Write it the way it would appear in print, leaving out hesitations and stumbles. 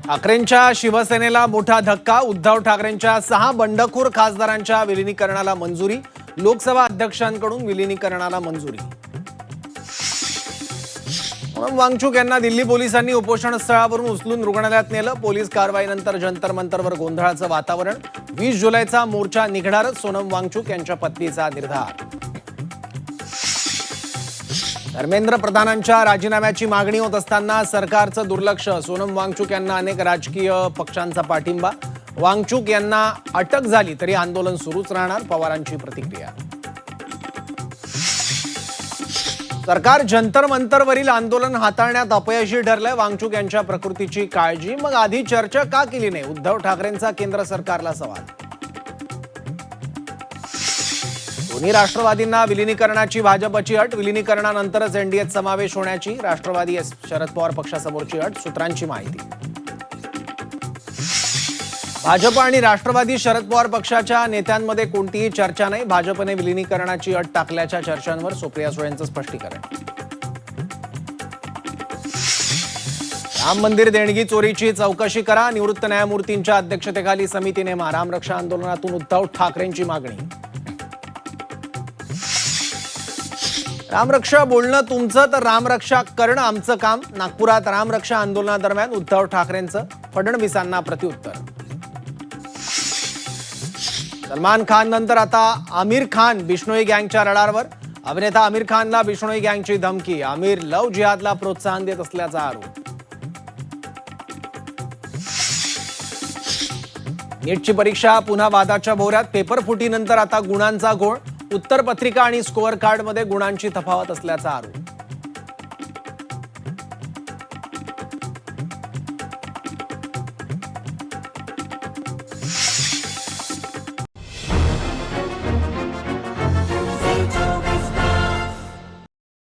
ठाकरेंच्या शिवसेनेला मोठा धक्का. उद्धव ठाकरेंच्या 6 बंडखोर खासदारांच्या विलिनीकरणाला मंजुरी. लोकसभा अध्यक्षांकडून विलिनीकरणाला मंजुरी. सोनम वांगचुक यांना दिल्ली पोलिसांनी उपोषण स्थळावरून उचलून रुग्णालयात नेलं. पोलीस कारवाईनंतर जंतर मंतरवर गोंधळाचं वातावरण. 20 जुलैचा मोर्चा निघणारच, सोनम वांगचुक यांच्या पत्नीचा निर्धार. धर्मेंद्र प्रधानांच्या राजीनाम्याची मागणी होत असताना सरकारचं दुर्लक्ष. सोनम वांगचुक यांना अनेक राजकीय पक्षांचा पाठिंबा. वांगचुक यांना अटक झाली तरी आंदोलन सुरूच राहणार, पवारांची प्रतिक्रिया. सरकार जंतर मंतरवरील आंदोलन हाताळण्यात अपयशी ठरलंय. वांगचुक यांच्या प्रकृतीची काळजी. मग आधी चर्चा का केली नाही? उद्धव ठाकरेंचा केंद्र सरकारला सवाल. दोन्ही राष्ट्रवादींना विलिनीकरणाची भाजपची अट. विलिनीकरणानंतरच एनडीएत समावेश होण्याची राष्ट्रवादी शरद पवार पक्षासमोरची अट. सूत्रांची माहिती. भाजप आणि राष्ट्रवादी शरद पवार पक्षाच्या नेत्यांमध्ये कोणतीही चर्चा नाही. भाजपने विलिनीकरणाची अट टाकल्याच्या चर्चांवर सुप्रिया सुळेंचं स्पष्टीकरण. राम मंदिर देणगी चोरीची चौकशी करा. निवृत्त न्यायमूर्तींच्या अध्यक्षतेखाली समिती नेमा. रामरक्षा आंदोलनातून उद्धव ठाकरेंची मागणी. रामरक्षा बोलणं तुमचं तर रामरक्षा करणं आमचं काम. नागपुरात रामरक्षा आंदोलनादरम्यान उद्धव ठाकरेंचं फडणवीसांना प्रत्युत्तर. सलमान खान नंतर आता आमिर खान बिश्नोई गँगच्या रडारवर. अभिनेता आमिर खानला बिश्नोई गँगची धमकी. आमिर लव्ह जिहादला प्रोत्साहन देत असल्याचा आरोप. नीटची परीक्षा पुन्हा वादाच्या भोवऱ्यात. पेपर फुटीनंतर आता गुणांचा घोळ. उत्तरपत्रिका आणि स्कोअर कार्डमध्ये गुणांची तफावत असल्याचा आरोप.